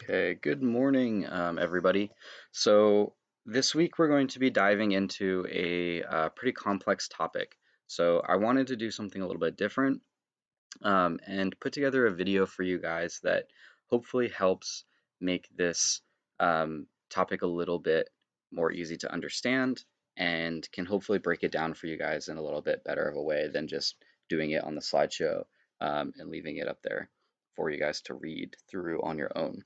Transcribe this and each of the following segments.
Okay, good morning, everybody. So this week we're going to be diving into a pretty complex topic. So I wanted to do something a little bit different and put together a video for you guys that hopefully helps make this topic a little bit more easy to understand and can hopefully break it down for you guys in a little bit better of a way than just doing it on the slideshow and leaving it up there for you guys to read through on your own.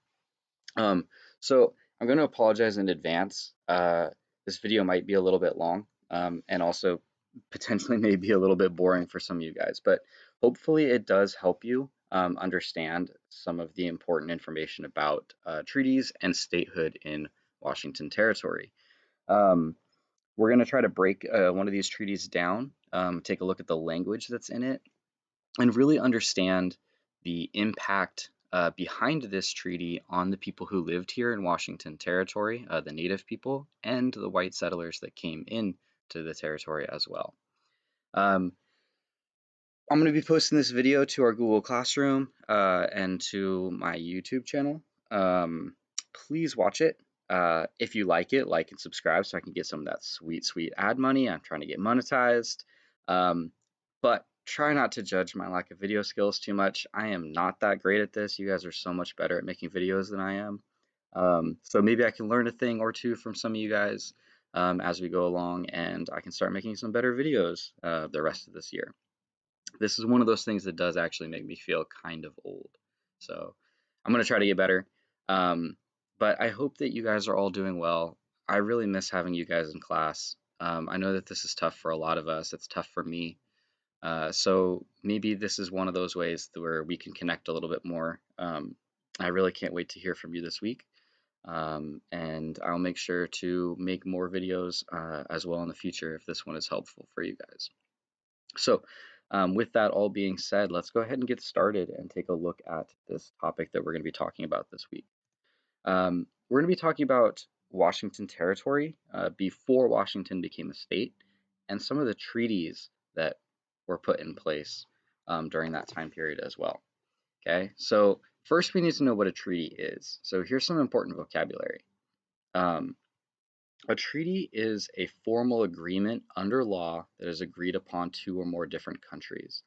Um, so I'm going to apologize in advance. This video might be a little bit long, and also potentially may be a little bit boring for some of you guys, but hopefully it does help you understand some of the important information about treaties and statehood in Washington Territory. Um, we're going to try to break one of these treaties down, take a look at the language that's in it, and really understand the impact behind this treaty on the people who lived here in Washington Territory, the Native people, and the white settlers that came in to the territory as well. Um, I'm going to be posting this video to our Google Classroom and to my YouTube channel. Please watch it. If you like it, like and subscribe so I can get some of that sweet, sweet ad money. I'm trying to get monetized. But try not to judge my lack of video skills too much. I am not that great at this. You guys are so much better at making videos than I am. So maybe I can learn a thing or two from some of you guys as we go along, and I can start making some better videos the rest of this year. This is one of those things that does actually make me feel kind of old. So I'm going to try to get better. Um, but I hope that you guys are all doing well. I really miss having you guys in class. I know that this is tough for a lot of us. It's tough for me. So maybe this is one of those ways where we can connect a little bit more. I really can't wait to hear from you this week. And I'll make sure to make more videos as well in the future if this one is helpful for you guys. So, with that all being said, let's go ahead and get started and take a look at this topic that we're going to be talking about this week. We're going to be talking about Washington Territory before Washington became a state and some of the treaties that were put in place during that time period as well. Okay, so first we need to know what a treaty is. So here's some important vocabulary. Um, a treaty is a formal agreement under law that is agreed upon two or more different countries.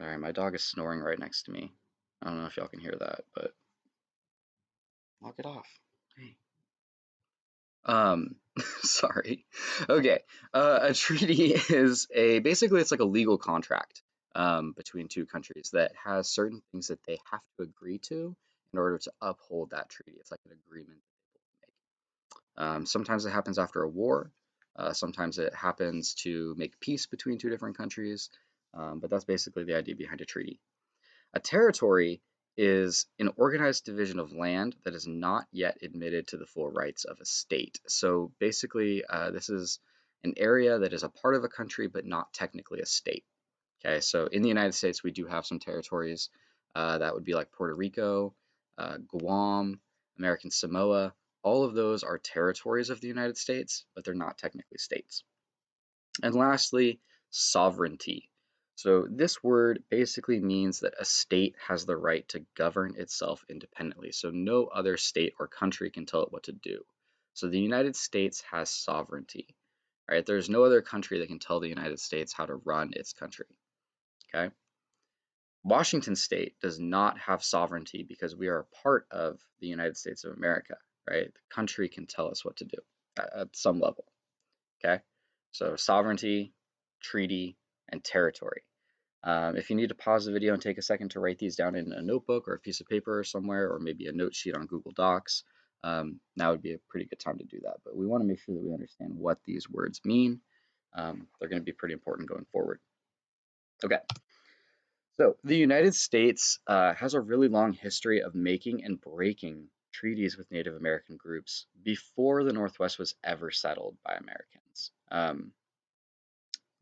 All right, my dog is snoring right next to me. I don't know if y'all can hear that, but knock it off. Hey. Um, sorry. Okay. A treaty is basically it's like a legal contract between two countries that has certain things that they have to agree to in order to uphold that treaty. It's like an agreement that they both make. Sometimes it happens after a war. Sometimes it happens to make peace between two different countries. But that's basically the idea behind a treaty. A territory is an organized division of land that is not yet admitted to the full rights of a state. So basically, this is an area that is a part of a country but not technically a state. Okay, so in the United States, we do have some territories that would be like Puerto Rico, Guam, American Samoa. All of those are territories of the United States, but they're not technically states. And lastly, sovereignty. So this word basically means that a state has the right to govern itself independently. So no other state or country can tell it what to do. So the United States has sovereignty. Right? There's no other country that can tell the United States how to run its country. Okay? Washington State does not have sovereignty because we are a part of the United States of America, right? The country can tell us what to do at some level. Okay? So sovereignty, treaty, and territory. If you need to pause the video and take a second to write these down in a notebook or a piece of paper or somewhere, or maybe a note sheet on Google Docs, now would be a pretty good time to do that. But we want to make sure that we understand what these words mean. They're going to be pretty important going forward. Okay. So the United States has a really long history of making and breaking treaties with Native American groups before the Northwest was ever settled by Americans.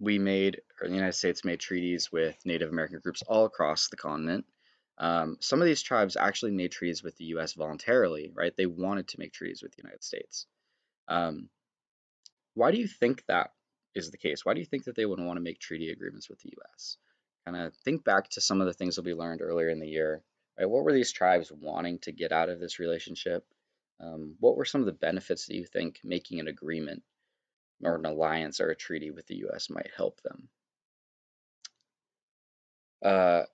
The United States made treaties with Native American groups all across the continent. Some of these tribes actually made treaties with the U.S. voluntarily, right? They wanted to make treaties with the United States. Um, why do you think that is the case? Why do you think that they would want to make treaty agreements with the U.S.? Kind of think back to some of the things that we learned earlier in the year right? What were these tribes wanting to get out of this relationship? What were some of the benefits that you think making an agreement or an alliance or a treaty with the US might help them? Uh,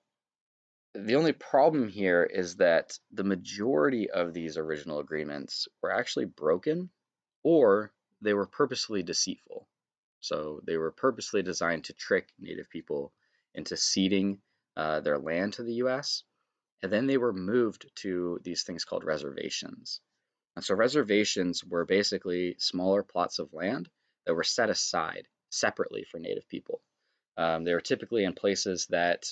the only problem here is that the majority of these original agreements were actually broken or they were purposely deceitful. So they were purposely designed to trick Native people into ceding their land to the US, and then they were moved to these things called reservations. And so reservations were basically smaller plots of land that were set aside separately for Native people. They were typically in places that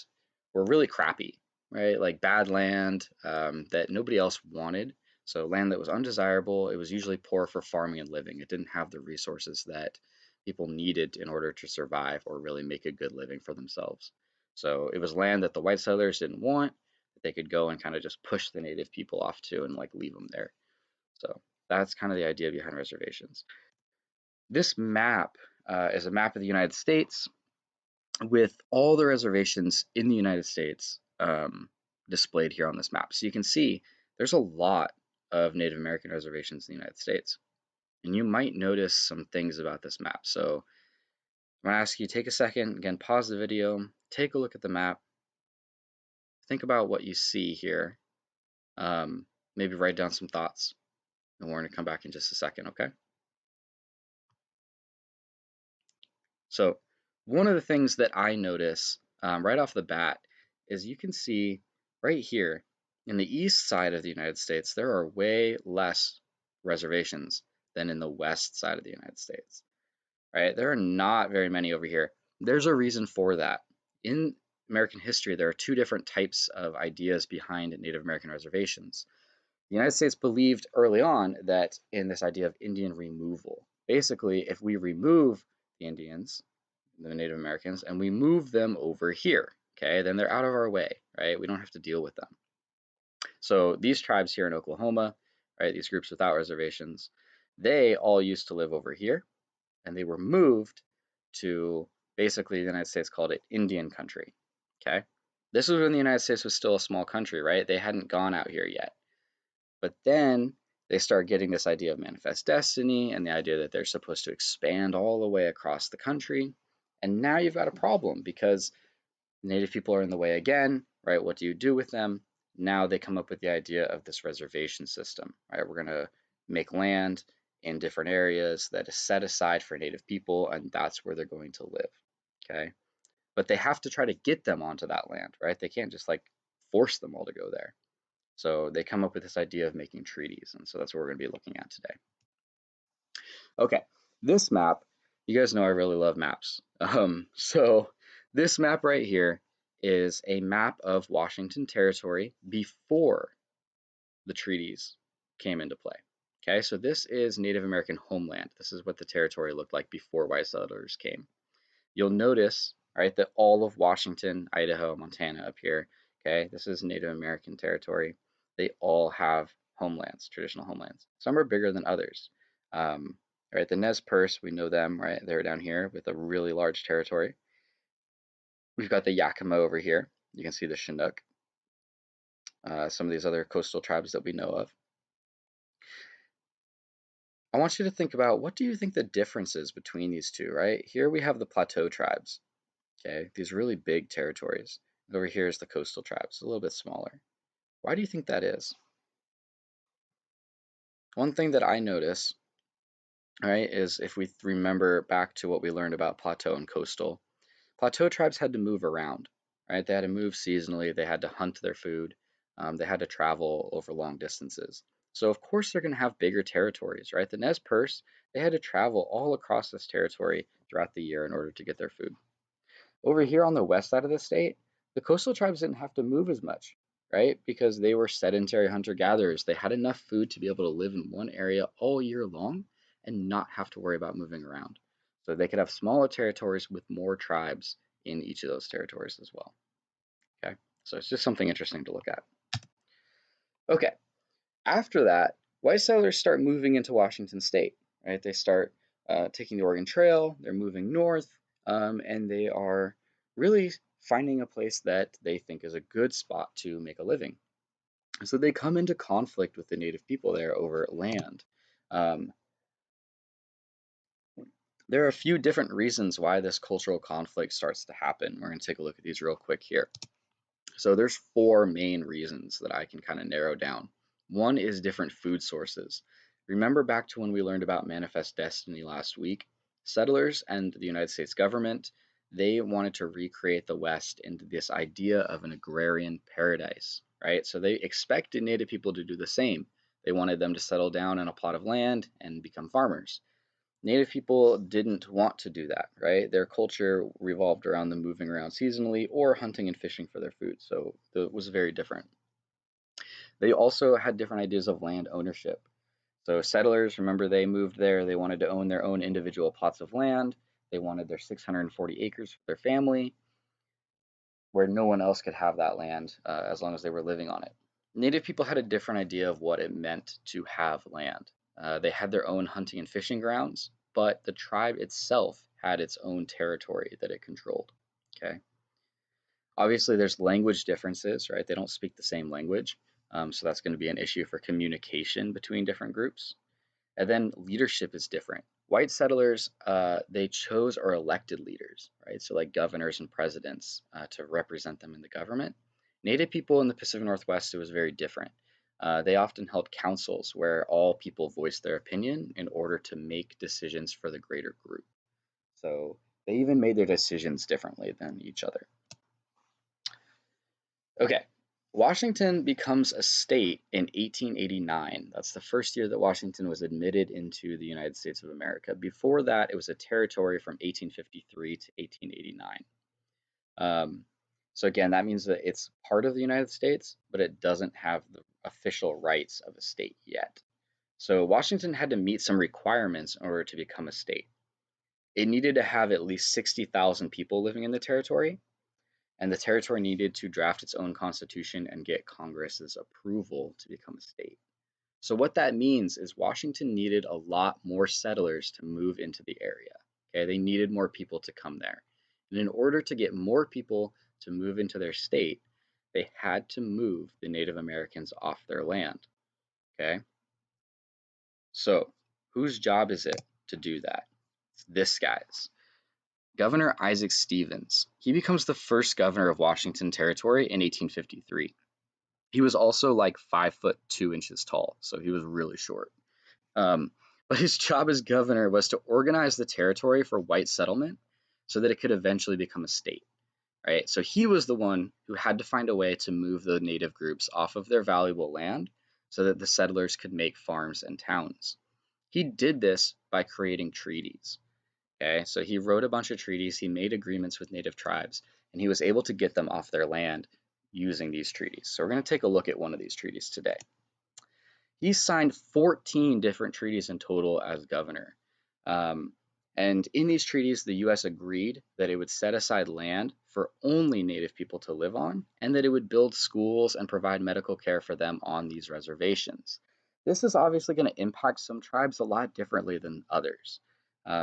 were really crappy, right? Like bad land that nobody else wanted. So land that was undesirable. It was usually poor for farming and living. It didn't have the resources that people needed in order to survive or really make a good living for themselves. So it was land that the white settlers didn't want, that they could go and kind of just push the native people off to and like leave them there. So that's kind of the idea behind reservations. This map is a map of the United States with all the reservations in the United States displayed here on this map. So you can see there's a lot of Native American reservations in the United States. And you might notice some things about this map. So I'm going to ask you take a second, again, pause the video, take a look at the map, think about what you see here, maybe write down some thoughts, and we're going to come back in just a second, okay? So one of the things that I notice right off the bat is you can see right here in the east side of the United States, there are way less reservations than in the west side of the United States, right? There are not very many over here. There's a reason for that. In American history, there are two different types of ideas behind Native American reservations. The United States believed early on that in this idea of Indian removal. Basically, if we remove the Indians, the Native Americans, and we move them over here, okay, then they're out of our way, right? We don't have to deal with them. So these tribes here in Oklahoma, right, these groups without reservations, they all used to live over here, and they were moved to basically the United States called it Indian country, okay? This was when the United States was still a small country, right? They hadn't gone out here yet. But then they start getting this idea of manifest destiny and the idea that they're supposed to expand all the way across the country. And now you've got a problem because Native people are in the way again, right? What do you do with them? Now they come up with the idea of this reservation system, right? We're going to make land in different areas that is set aside for Native people, and that's where they're going to live, okay? But they have to try to get them onto that land, right? They can't just like force them all to go there. So they come up with this idea of making treaties, and so that's what we're going to be looking at today. Okay, this map, you guys know I really love maps. So this map right here is a map of Washington Territory before the treaties came into play. Okay, so this is Native American homeland. This is what the territory looked like before white settlers came. You'll notice, right, that all of Washington, Idaho, Montana up here, okay, this is Native American territory. They all have homelands, traditional homelands. Some are bigger than others. Right, the Nez Perce, we know them, right? They're down here with a really large territory. We've got the Yakima over here. You can see the Chinook, some of these other coastal tribes that we know of. I want you to think about what do you think the difference is between these two, right? Here we have the plateau tribes, okay, these really big territories. Over here is the coastal tribes, a little bit smaller. Why do you think that is? One thing that I notice, all right, is if we remember back to what we learned about plateau and coastal, plateau tribes had to move around, right? They had to move seasonally, they had to hunt their food, they had to travel over long distances. So of course they're going to have bigger territories, right? The Nez Perce, they had to travel all across this territory throughout the year in order to get their food. Over here on the west side of the state, the coastal tribes didn't have to move as much, right? Because they were sedentary hunter-gatherers. They had enough food to be able to live in one area all year long and not have to worry about moving around. So they could have smaller territories with more tribes in each of those territories as well. Okay, so it's just something interesting to look at. Okay, after that, white settlers start moving into Washington state, right? They start taking the Oregon Trail, they're moving north, and they are really finding a place that they think is a good spot to make a living. So they come into conflict with the native people there over land. Um, there are a few different reasons why this cultural conflict starts to happen. We're going to take a look at these real quick here. So there's four main reasons that I can kind of narrow down. One is different food sources. Remember back to when we learned about Manifest Destiny last week? Settlers and the United States government, they wanted to recreate the West into this idea of an agrarian paradise, right? So they expected Native people to do the same. They wanted them to settle down in a plot of land and become farmers. Native people didn't want to do that, right? Their culture revolved around them moving around seasonally or hunting and fishing for their food, so it was very different. They also had different ideas of land ownership. So settlers, remember, they moved there, they wanted to own their own individual plots of land, they wanted their 640 acres for their family, where no one else could have that land as long as they were living on it. Native people had a different idea of what it meant to have land. They had their own hunting and fishing grounds, but the tribe itself had its own territory that it controlled. Okay. Obviously, there's language differences, right? They don't speak the same language. So that's going to be an issue for communication between different groups. And then leadership is different. White settlers, they chose or elected leaders, right? So like governors and presidents to represent them in the government. Native people in the Pacific Northwest, it was very different. They often held councils where all people voiced their opinion in order to make decisions for the greater group. So they even made their decisions differently than each other. Okay. Washington becomes a state in 1889. That's the first year that Washington was admitted into the United States of America. Before that, it was a territory from 1853 to 1889. Um, so again, that means that it's part of the United States, but it doesn't have the official rights of a state yet. So Washington had to meet some requirements in order to become a state. It needed to have at least 60,000 people living in the territory, and the territory needed to draft its own constitution and get Congress's approval to become a state. So what that means is Washington needed a lot more settlers to move into the area. Okay, they needed more people to come there. And in order to get more people to move into their state, they had to move the Native Americans off their land. Okay? So, whose job is it to do that? It's this guy's. Governor Isaac Stevens. He becomes the first governor of Washington Territory in 1853. He was also like 5'2" tall, so he was really short. Um, but his job as governor was to organize the territory for white settlement so that it could eventually become a state. Right? So he was the one who had to find a way to move the native groups off of their valuable land so that the settlers could make farms and towns. He did this by creating treaties. Okay, so he wrote a bunch of treaties, he made agreements with native tribes, and he was able to get them off their land using these treaties. So we're going to take a look at one of these treaties today. He signed 14 different treaties in total as governor. Um, and in these treaties, the US agreed that it would set aside land for only native people to live on, and that it would build schools and provide medical care for them on these reservations. This is obviously going to impact some tribes a lot differently than others.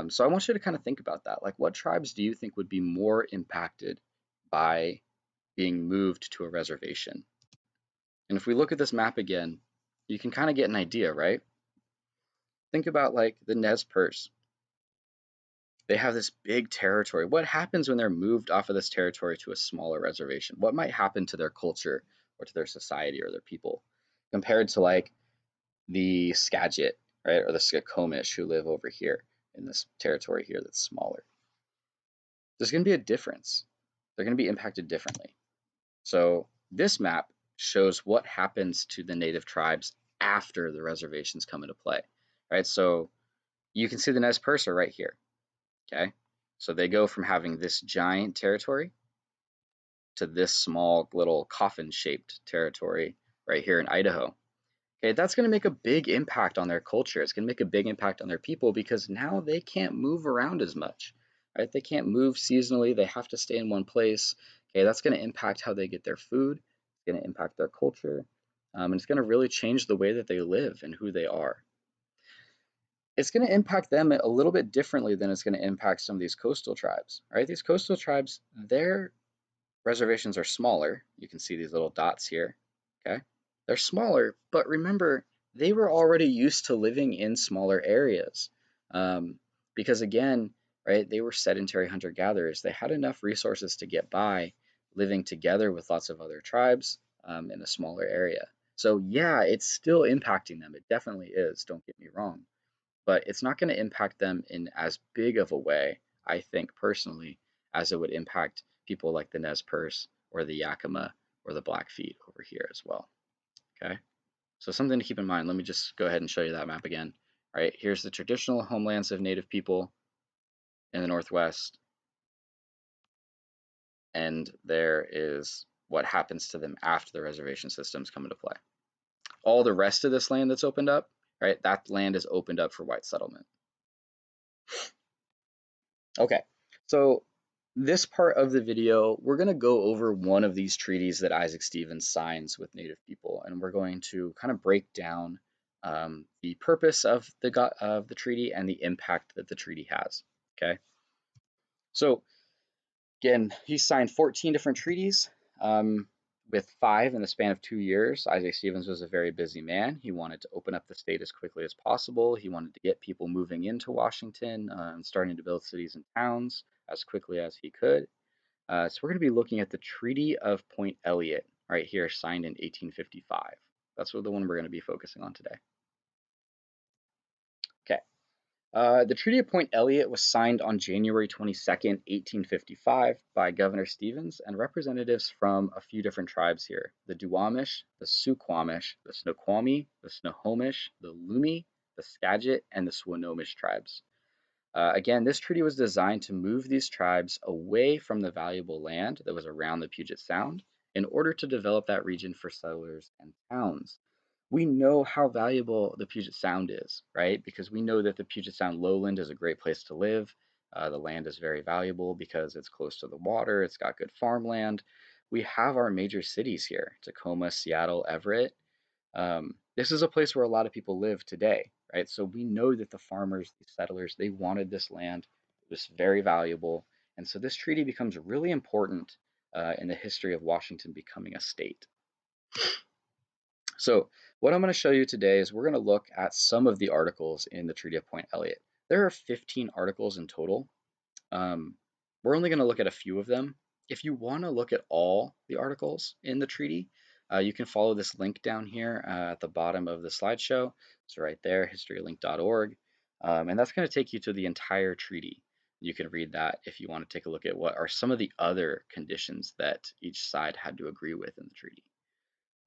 So I want you to kind of think about that. Like, what tribes do you think would be more impacted by being moved to a reservation? And if we look at this map again, you can kind of get an idea, right? Think about like the Nez Perce. They have this big territory. What happens when they're moved off of this territory to a smaller reservation? What might happen to their culture or to their society or their people compared to like the Skagit, right? Or the Skokomish who live over here in this territory here that's smaller. There's going to be a difference. They're going to be impacted differently. So this map shows what happens to the native tribes after the reservations come into play, right? So you can see the Nez Perce right here, okay? So they go from having this giant territory to this small little coffin-shaped territory right here in Idaho. Okay, that's going to make a big impact on their culture. It's going to make a big impact on their people because now they can't move around as much, right? They can't move seasonally. They have to stay in one place. Okay, that's going to impact how they get their food. It's going to impact their culture. And it's going to really change the way that they live and who they are. It's going to impact them a little bit differently than it's going to impact some of these coastal tribes, right? These coastal tribes, their reservations are smaller. You can see these little dots here, okay? They're smaller, but remember, they were already used to living in smaller areas. Um, because again, right, they were sedentary hunter-gatherers. They had enough resources to get by living together with lots of other tribes in a smaller area. So yeah, it's still impacting them. It definitely is, don't get me wrong. But it's not going to impact them in as big of a way, I think personally, as it would impact people like the Nez Perce or the Yakima or the Blackfeet over here as well. Okay. So something to keep in mind. Let me just go ahead and show you that map again. All right, here's the traditional homelands of Native people in the Northwest, and there is what happens to them after the reservation systems come into play. All the rest of this land that's opened up, right, that land is opened up for white settlement. Okay, so this part of the video, we're going to go over one of these treaties that Isaac Stevens signs with Native people, and we're going to kind of break down the purpose of the treaty and the impact that the treaty has. Okay, so again, he signed 14 different treaties, with 5 in the span of 2 years. Isaac Stevens was a very busy man. He wanted to open up the state as quickly as possible. He wanted to get people moving into Washington and starting to build cities and towns as quickly as he could. So we're going to be looking at the Treaty of Point Elliott right here, signed in 1855. That's what the one we're going to be focusing on today. Okay. The Treaty of Point Elliott was signed on January 22nd, 1855 by Governor Stevens and representatives from a few different tribes here: the Duwamish, the Suquamish, the Snoqualmie, the Snohomish, the Lumi, the Skagit, and the Swinomish tribes. Again, this treaty was designed to move these tribes away from the valuable land that was around the Puget Sound in order to develop that region for settlers and towns. We know how valuable the Puget Sound is, right? Because we know that the Puget Sound lowland is a great place to live. The land is very valuable because it's close to the water, it's got good farmland. We have our major cities here: Tacoma, Seattle, Everett. This is a place where a lot of people live today, right? So we know that the farmers, the settlers, they wanted this land. It was very valuable. And so this treaty becomes really important in the history of Washington becoming a state. So what I'm going to show you today is we're going to look at some of the articles in the Treaty of Point Elliott. There are 15 articles in total. Um, we're only going to look at a few of them. If you want to look at all the articles in the treaty, you can follow this link down here at the bottom of the slideshow. It's right there, historylink.org. And that's going to take you to the entire treaty. You can read that if you want to take a look at what are some of the other conditions that each side had to agree with in the treaty.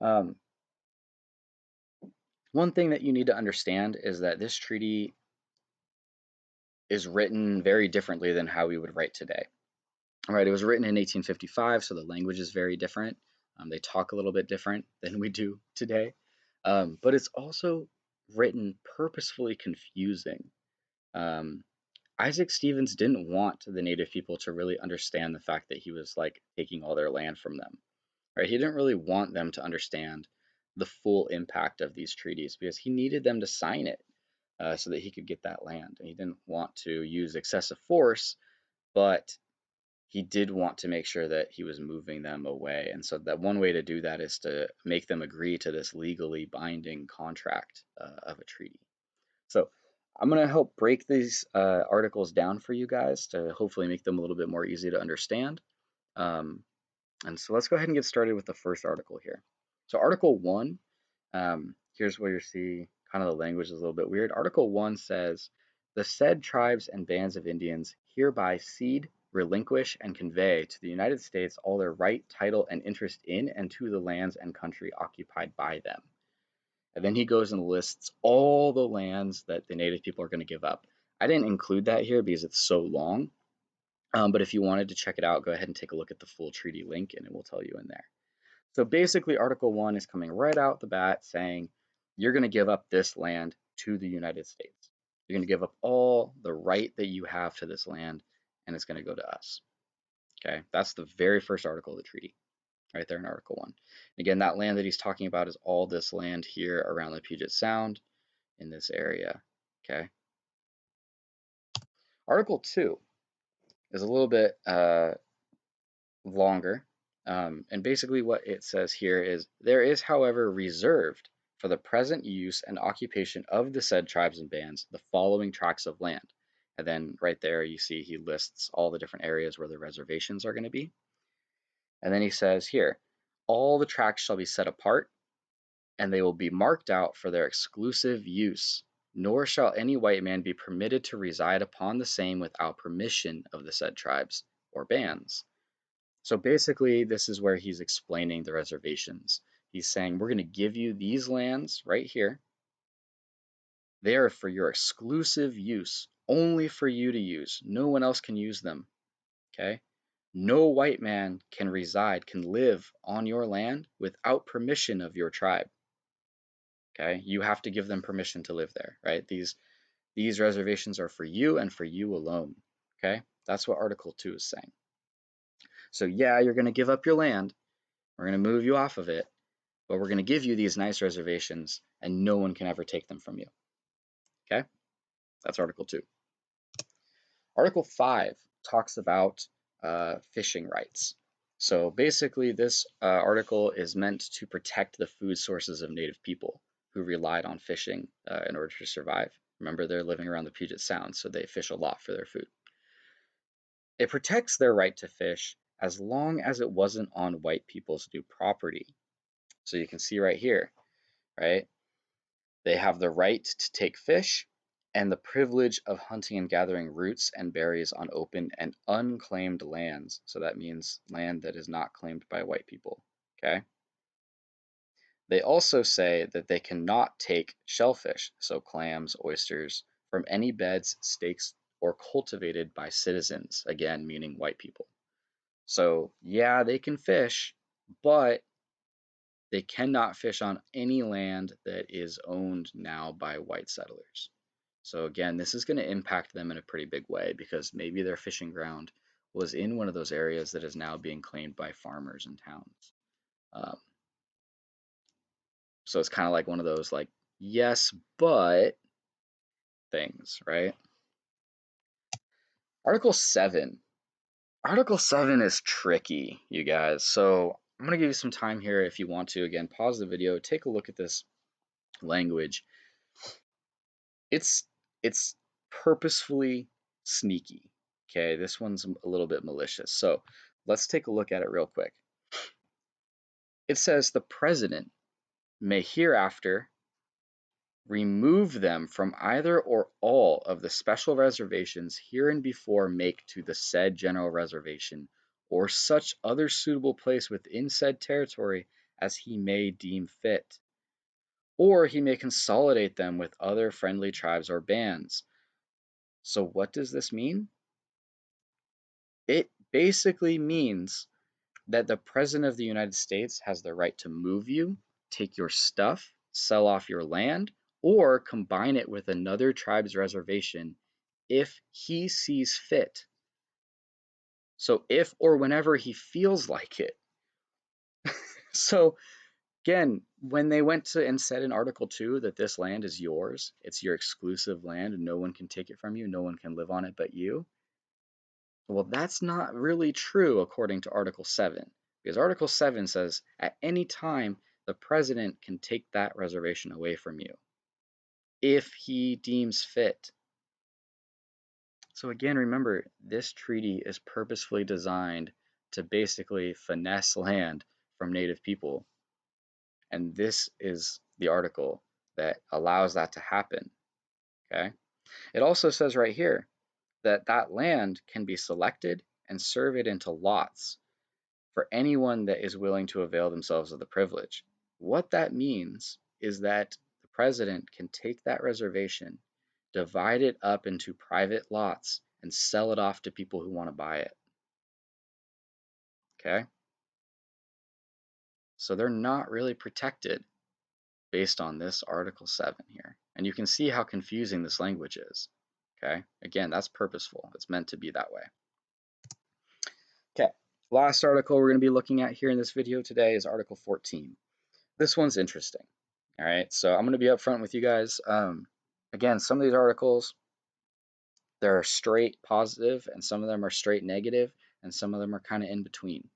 Um, one thing that you need to understand is that this treaty is written very differently than how we would write today. All right, it was written in 1855, so the language is very different. They talk a little bit different than we do today. But it's also written purposefully confusing. Um, Isaac Stevens didn't want the native people to really understand the fact that he was like taking all their land from them. Right? He didn't really want them to understand the full impact of these treaties because he needed them to sign it so that he could get that land. And he didn't want to use excessive force, but he did want to make sure that he was moving them away. And so that one way to do that is to make them agree to this legally binding contract of a treaty. So I'm going to help break these articles down for you guys to hopefully make them a little bit more easy to understand. Um, and so let's go ahead and get started with the first article here. So Article 1, here's where you see kind of the language is a little bit weird. Article 1 says, the said tribes and bands of Indians hereby cede, relinquish, and convey to the United States all their right, title, and interest in and to the lands and country occupied by them. And then he goes and lists all the lands that the native people are going to give up. I didn't include that here because it's so long. But if you wanted to check it out, go ahead and take a look at the full treaty link and it will tell you in there. So basically, Article 1 is coming right out the bat saying you're going to give up this land to the United States. You're going to give up all the right that you have to this land, and it's going to go to us. Okay, that's the very first article of the treaty, right there in Article 1. Again, that land that he's talking about is all this land here around the Puget Sound in this area. Okay. Article 2 is a little bit longer. And basically what it says here is, there is, however, reserved for the present use and occupation of the said tribes and bands the following tracts of land. And then right there you see he lists all the different areas where the reservations are going to be. And then he says here, all the tracts shall be set apart, and they will be marked out for their exclusive use, nor shall any white man be permitted to reside upon the same without permission of the said tribes or bands. So basically, this is where he's explaining the reservations. He's saying, we're going to give you these lands right here. They are for your exclusive use, only for you to use. No one else can use them. Okay? No white man can reside, can live on your land without permission of your tribe. Okay? You have to give them permission to live there, right? These reservations are for you and for you alone. Okay? That's what Article 2 is saying. So yeah, you're going to give up your land. We're going to move you off of it, but we're going to give you these nice reservations and no one can ever take them from you. Okay? That's Article 2. Article 5 talks about fishing rights. So basically, this article is meant to protect the food sources of Native people who relied on fishing in order to survive. Remember, they're living around the Puget Sound, so they fish a lot for their food. It protects their right to fish as long as it wasn't on white people's new property. So you can see right here, right? They have the right to take fish and the privilege of hunting and gathering roots and berries on open and unclaimed lands. So that means land that is not claimed by white people. Okay. They also say that they cannot take shellfish, so clams, oysters, from any beds, stakes, or cultivated by citizens, again, meaning white people. So, yeah, they can fish, but they cannot fish on any land that is owned now by white settlers. So again, this is going to impact them in a pretty big way because maybe their fishing ground was in one of those areas that is now being claimed by farmers in towns. Um, so it's kind of like one of those like, yes, but things, right? Article 7. Article 7 is tricky, you guys. So I'm going to give you some time here if you want to. Again, pause the video, take a look at this language. It's purposefully sneaky. Okay, this one's a little bit malicious. So let's take a look at it real quick. It says the president may hereafter remove them from either or all of the special reservations hereinbefore make to the said general reservation or such other suitable place within said territory as he may deem fit. Or he may consolidate them with other friendly tribes or bands. So what does this mean? It basically means that the President of the United States has the right to move you, take your stuff, sell off your land, or combine it with another tribe's reservation if he sees fit. So, if or whenever he feels like it. So, again, when they went to and said in Article 2 that this land is yours, it's your exclusive land, and no one can take it from you, no one can live on it but you. Well, that's not really true according to Article 7, because Article 7 says at any time the president can take that reservation away from you if he deems fit. So again, remember, this treaty is purposefully designed to basically finesse land from Native people. And this is the article that allows that to happen. Okay. It also says right here that that land can be selected and surveyed into lots for anyone that is willing to avail themselves of the privilege. What that means is that the president can take that reservation, divide it up into private lots, and sell it off to people who want to buy it. Okay? So they're not really protected based on this Article 7 here. And you can see how confusing this language is. Okay? Again, that's purposeful. It's meant to be that way. Okay. Last article we're going to be looking at here in this video today is Article 14. This one's interesting. All right, so I'm going to be upfront with you guys. Again, some of these articles, they're straight positive, and some of them are straight negative, and some of them are kind of in between.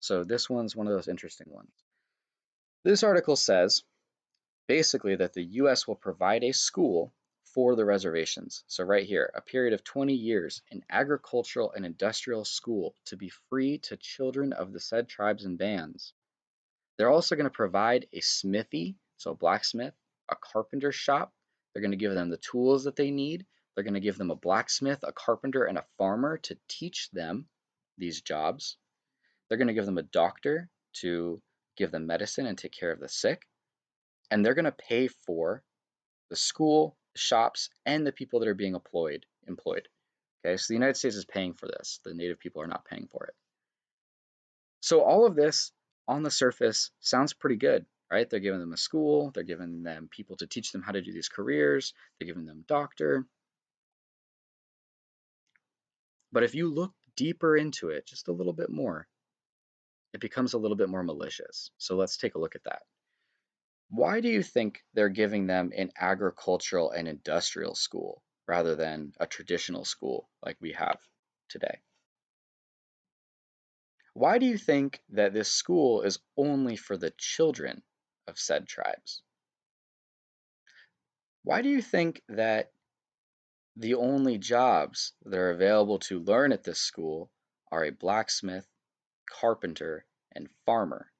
So this one's one of those interesting ones. This article says basically that the US will provide a school for the reservations. So right here, a period of 20 years, an agricultural and industrial school to be free to children of the said tribes and bands. They're also going to provide a smithy, so a blacksmith, a carpenter shop. They're going to give them the tools that they need. They're going to give them a blacksmith, a carpenter, and a farmer to teach them these jobs. They're going to give them a doctor to give them medicine and take care of the sick. And they're going to pay for the school, the shops, and the people that are being employed. Okay, so the United States is paying for this. The Native people are not paying for it. So all of this on the surface sounds pretty good, right? They're giving them a school, they're giving them people to teach them how to do these careers, they're giving them a doctor. But if you look deeper into it just a little bit more, it becomes a little bit more malicious. So let's take a look at that. Why do you think they're giving them an agricultural and industrial school rather than a traditional school like we have today? Why do you think that this school is only for the children of said tribes? Why do you think that the only jobs that are available to learn at this school are a blacksmith, carpenter, and farmer?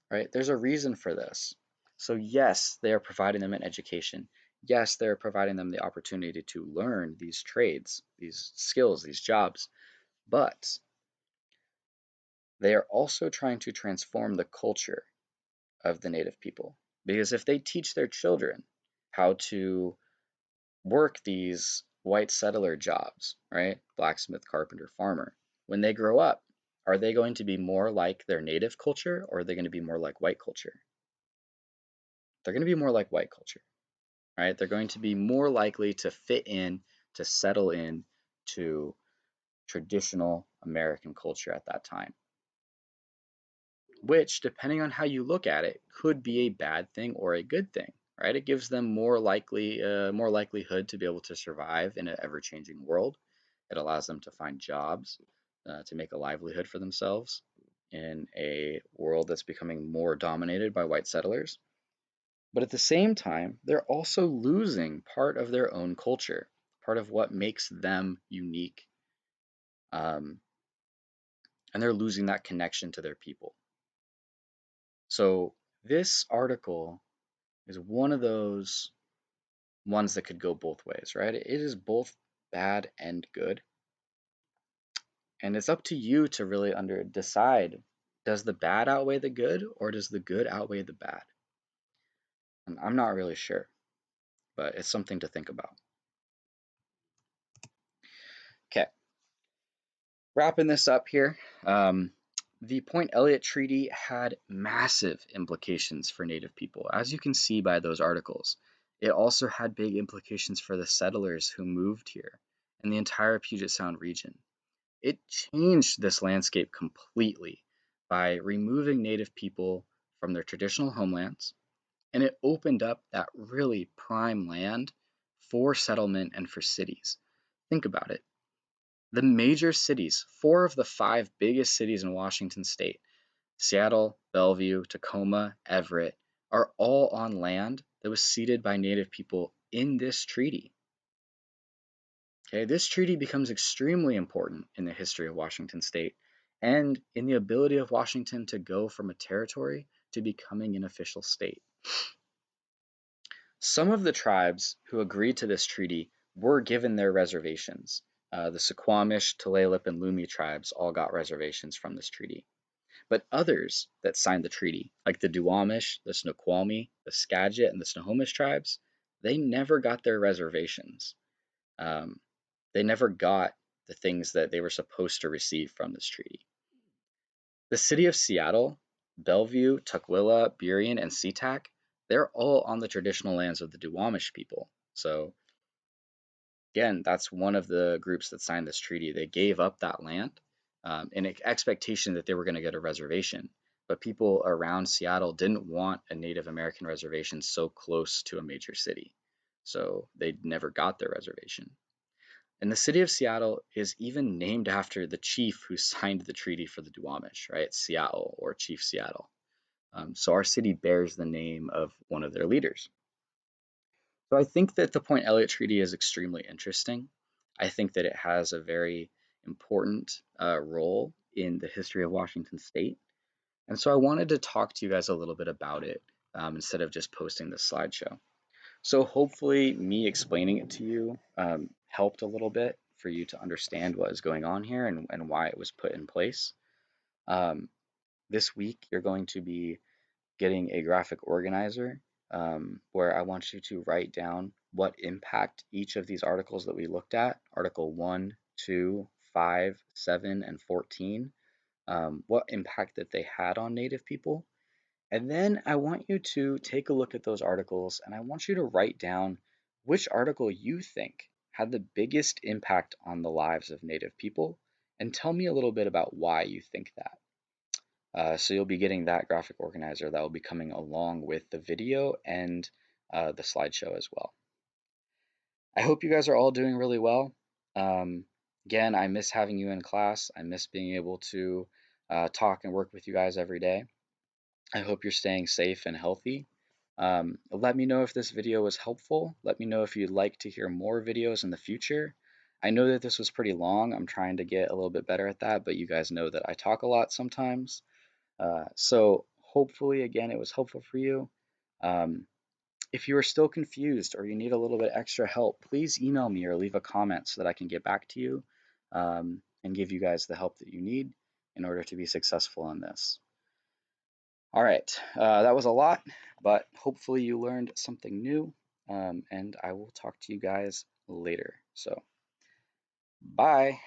Right? There's a reason for this. So, yes, they are providing them an education. Yes, they're providing them the opportunity to learn these trades, these skills, these jobs, but they are also trying to transform the culture of the Native people. Because if they teach their children how to work these white settler jobs, right? Blacksmith, carpenter, farmer, when they grow up, are they going to be more like their native culture or are they going to be more like white culture? They're going to be more like white culture, right? They're going to be more likely to fit in, to settle in to traditional American culture at that time, which, depending on how you look at it, could be a bad thing or a good thing, right? It gives them more likelihood to be able to survive in an ever-changing world. It allows them to find jobs, to make a livelihood for themselves in a world that's becoming more dominated by white settlers. But at the same time, they're also losing part of their own culture, part of what makes them unique, um, and they're losing that connection to their people. So this article is one of those ones that could go both ways, right? It is both bad and good. And it's up to you to really decide, does the bad outweigh the good or does the good outweigh the bad? And I'm not really sure, but it's something to think about. Okay, wrapping this up here. The Point Elliott Treaty had massive implications for Native people, as you can see by those articles. It also had big implications for the settlers who moved here and the entire Puget Sound region. It changed this landscape completely by removing Native people from their traditional homelands, and it opened up that really prime land for settlement and for cities. Think about it. The major cities, four of the five biggest cities in Washington state, Seattle, Bellevue, Tacoma, Everett, are all on land that was ceded by Native people in this treaty. Okay, this treaty becomes extremely important in the history of Washington state and in the ability of Washington to go from a territory to becoming an official state. Some of the tribes who agreed to this treaty were given their reservations. The Suquamish, Tulalip, and Lumi tribes all got reservations from this treaty. But others that signed the treaty, like the Duwamish, the Snoqualmie, the Skagit, and the Snohomish tribes, they never got their reservations. Um, they never got the things that they were supposed to receive from this treaty. The city of Seattle, Bellevue, Tukwila, Burien, and SeaTac, they're all on the traditional lands of the Duwamish people. So again, that's one of the groups that signed this treaty. They gave up that land in expectation that they were going to get a reservation. But people around Seattle didn't want a Native American reservation so close to a major city. So they never got their reservation. And the city of Seattle is even named after the chief who signed the treaty for the Duwamish, right? Seattle, or Chief Seattle. So our city bears the name of one of their leaders. So I think that the Point Elliott Treaty is extremely interesting. I think that it has a very important role in the history of Washington State. And so I wanted to talk to you guys a little bit about it instead of just posting this slideshow. So hopefully me explaining it to you helped a little bit for you to understand what is going on here and why it was put in place. Um, this week you're going to be getting a graphic organizer where I want you to write down what impact each of these articles that we looked at, Article 1, 2, 5, 7, and 14, what impact that they had on Native people. And then I want you to take a look at those articles and I want you to write down which article you think had the biggest impact on the lives of Native people and tell me a little bit about why you think that. So you'll be getting that graphic organizer that will be coming along with the video and the slideshow as well. I hope you guys are all doing really well. Um, Again, I miss having you in class. I miss being able to talk and work with you guys every day. I hope you're staying safe and healthy. Let me know if this video was helpful. Let me know if you'd like to hear more videos in the future. I know that this was pretty long. I'm trying to get a little bit better at that, but you guys know that I talk a lot sometimes. So hopefully, again, it was helpful for you. Um, if you are still confused or you need a little bit extra help, please email me or leave a comment so that I can get back to you and give you guys the help that you need in order to be successful on this. All right, that was a lot, but hopefully you learned something new, and I will talk to you guys later. So, bye.